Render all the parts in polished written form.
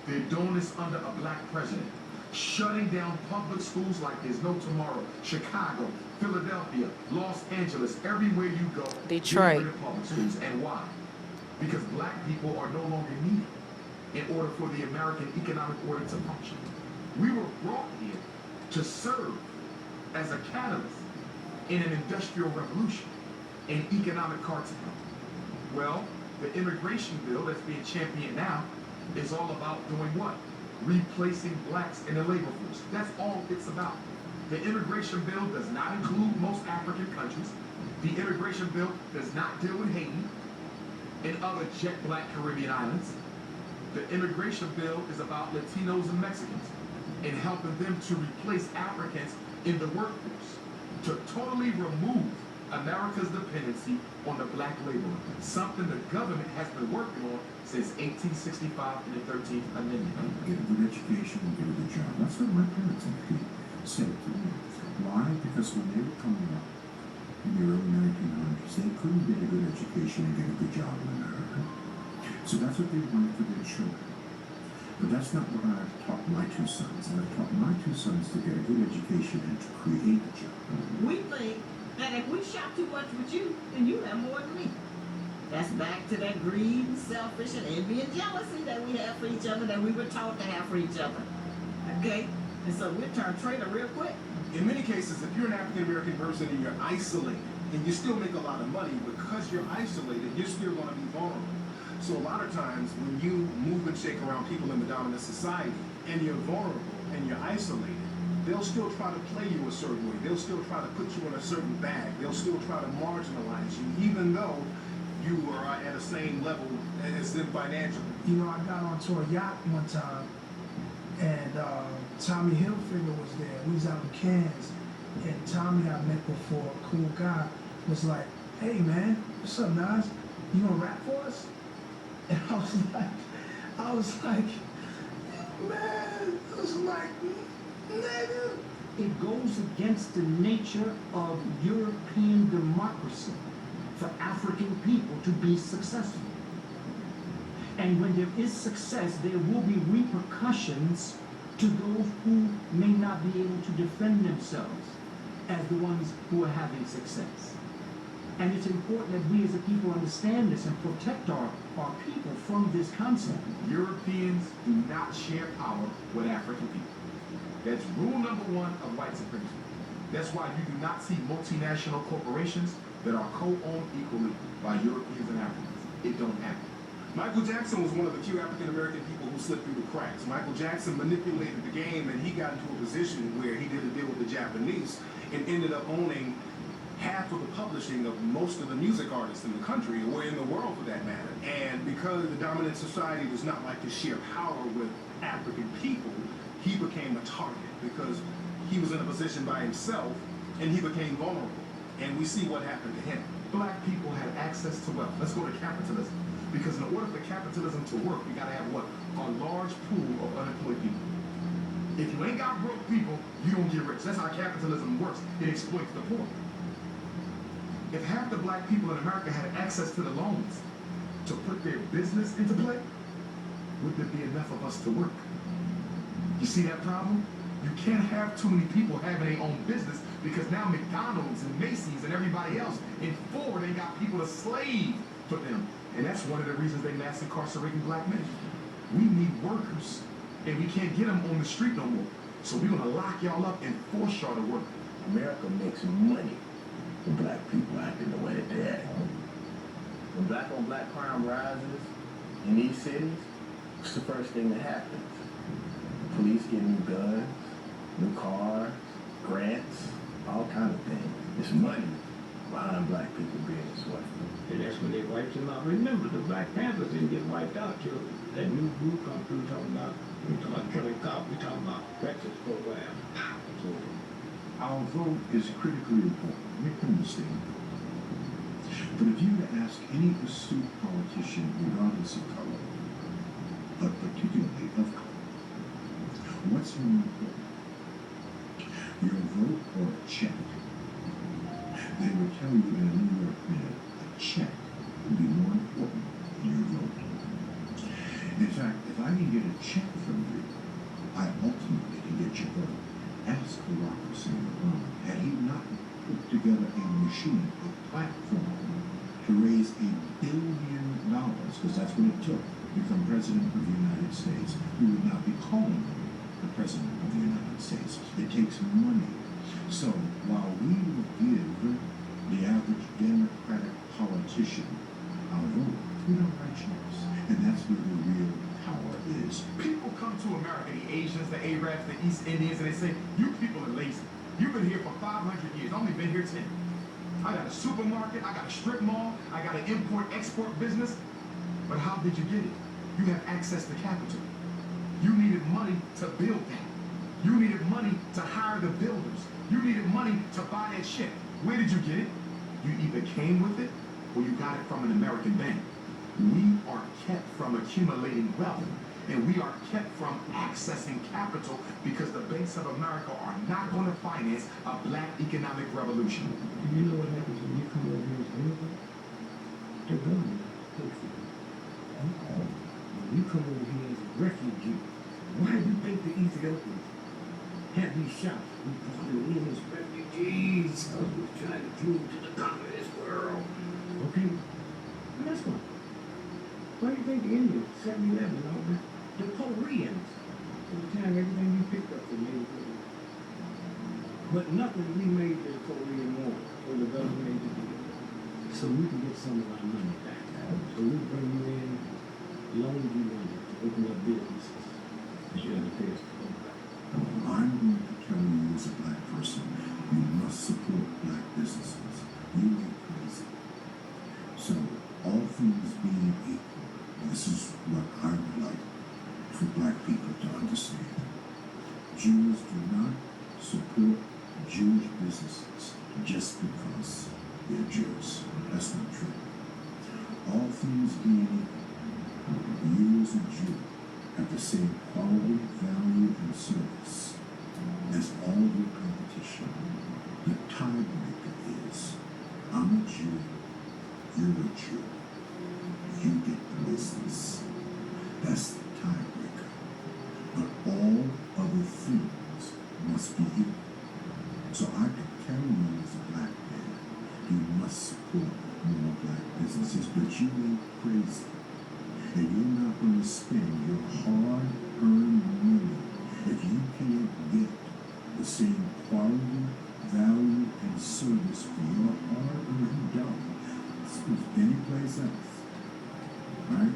They're doing this under a black president. Shutting down public schools like there's no tomorrow. Chicago, Philadelphia, Los Angeles, everywhere you go. Detroit. Public schools. And why? Because black people are no longer needed in order for the American economic order to function. We were brought here to serve as a catalyst in an industrial revolution, an economic cartel. Well, the immigration bill that's being championed now is all about doing what? Replacing blacks in the labor force. That's all it's about. The immigration bill does not include most African countries. The immigration bill does not deal with Haiti and other jet black Caribbean islands. The immigration bill is about Latinos and Mexicans and helping them to replace Africans in the workforce, to totally remove America's dependency on the black laborer, something the government has been working on since 1865 in the 13th Amendment. Get a good education and get a good job. That's what my parents said to me. Why? Because when they were coming up in the early 1900s, they couldn't get a good education and get a good job in America. So that's what they wanted for their children. But that's not what I've taught my two sons. I've taught my two sons to get a good education and to create a job. We think that if we shop too much with you, then you have more than me. That's back to that greed and selfish and envy and jealousy that we have for each other, that we were taught to have for each other. Okay? And so we turn traitor real quick. In many cases, if you're an African-American person and you're isolated, and you still make a lot of money, because you're isolated, you're still going to be vulnerable. So a lot of times, when you move and shake around people in the dominant society, and you're vulnerable, and you're isolated, they'll still try to play you a certain way. They'll still try to put you in a certain bag. They'll still try to marginalize you, even though you are at the same level as them financially. You know, I got onto a yacht one time, and Tommy Hilfiger was there. We was out in Cairns, and Tommy I met before, a cool guy, was like, "Hey man, what's up, Nas? You gonna rap for us?" And I was like, man, I was like, nigga. It goes against the nature of European democracy for African people to be successful. And when there is success, there will be repercussions to those who may not be able to defend themselves as the ones who are having success. And it's important that we as a people understand this and protect our people from this concept. Europeans do not share power with African people. That's rule number one of white supremacy. That's why you do not see multinational corporations that are co-owned equally by Europeans and Africans. It don't happen. Michael Jackson was one of the few African-American people who slipped through the cracks. Michael Jackson manipulated the game, and he got into a position where he did a deal with the Japanese and ended up owning half of the publishing of most of the music artists in the country, or in the world for that matter. And because the dominant society does not like to share power with African people, he became a target because he was in a position by himself and he became vulnerable. And we see what happened to him. Black people had access to wealth. Let's go to capitalism. Because in order for capitalism to work, we gotta have what? A large pool of unemployed people. If you ain't got broke people, you don't get rich. That's how capitalism works. It exploits the poor. If half the black people in America had access to the loans to put their business into play, would there be enough of us to work? You see that problem? You can't have too many people having their own business because now McDonald's and Macy's and everybody else in Ford, they got people to slave for them. And that's one of the reasons they mass incarcerating black men. We need workers, and we can't get them on the street no more. So we're gonna lock y'all up and force y'all to work. America makes money when black people acting the way that they act. When black on black crime rises in these cities, what's the first thing that happens? Police get new guns, new cars, grants, all kind of things. It's money behind black people being this way. And that's when they wiped them out. Remember, the Black Panthers didn't get wiped out till that new group come through talking about Kelly Cop, we talking about breakfast program. So our vote is critically important. Make no mistake. But if you were to ask any astute politician, regardless of color, but particularly of color, what's more important, your vote or a check? They would tell you in a New York minute, a check would be more important than your vote. In fact, if I can get a check from you, I ultimately can get your vote. Ask Barack Hussein Obama, had he not put together a machine, a platform, to raise $1 billion, because that's what it took to become President of the United States, we would not be calling him the President of the United States. It takes money. So while we will give the average Democratic politician our vote, we don't write checks. And that's where the real power is. People come to America, the Asians, the Arabs, the East Indians, and they say, you people are lazy. You've been here for 500 years. I've only been here 10. I got a supermarket, I got a strip mall, I got an import-export business. But how did you get it? You have access to capital. You needed money to build that. You needed money to hire the builders. You needed money to buy that ship. Where did you get it? You either came with it or you got it from an American bank. We are kept from accumulating wealth, and we are kept from accessing capital because the banks of America are not going to finance a black economic revolution. Do you know what happens when you come over here as immigrant? They're going to pay for you. When you come over here as a refugee, why do you think the Ethiopians have these shops? We brought them in as refugees. I was trying to prove to the communist world. Okay? And that's why. Why do you think the Indians, 7-Eleven, all that? The Koreans. At the time, everything you picked up was made for them. But nothing we made the Korean war or the government to do. So we can get some of our money back. So we bring you in, loan you money to open up businesses. But you have to pay us to go back. I'm going to tell you as a black person, you must support black businesses. You ain't crazy. So, all things being equal, this is what I would like for black people to understand. Jews do not support Jewish businesses just because they're Jews. That's not true. All things being equal, you as a Jew have the same quality, value, and service as all your competition. The tiebreaker is, I'm a Jew, you're a Jew. You get the business. That's the tiebreaker. But all other things must be equal. So I can tell you as a black man, you must support more black businesses, but you ain't crazy. And you're not going to spend your hard-earned money if you can't get the same quality, value, and service for your hard-earned dollar as any place else. Right?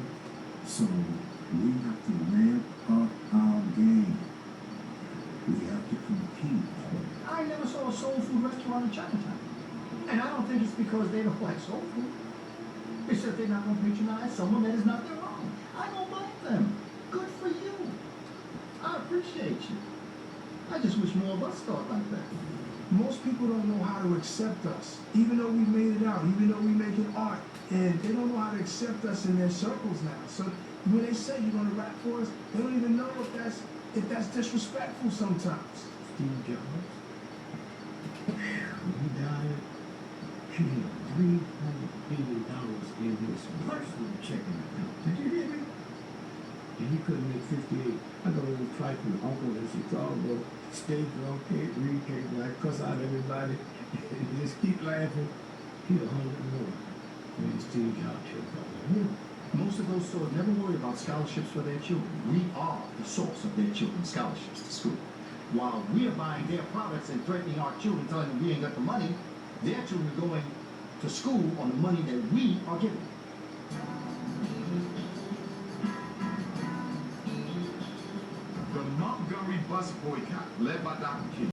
So we have to ramp up our game. We have to compete. I never saw a soul food restaurant in Chinatown. And I don't think it's because they don't like soul food. It's that they're not going to patronize someone that is not their own. I don't blame them. Good for you. I appreciate you. I just wish more of us thought like that. Most people don't know how to accept us, even though we made it out, even though we make it art, and they don't know how to accept us in their circles now. So when they say you're going to rap for us, they don't even know if that's disrespectful sometimes. Steve Jobs, when he died, he had $300 billion in his personal checking account. Did you hear me? And he couldn't make 58. I got a little trifling uncle in Chicago, stay drunk, can't read, can't write, cuss out everybody, and just keep laughing. He 100 more. And Steve Jobs here probably. Most of those stores never worry about scholarships for their children. We are the source of their children's scholarships to school. While we are buying their products and threatening our children, telling them we ain't got the money, their children are going to school on the money that we are giving. The Montgomery bus boycott, led by Dr. King.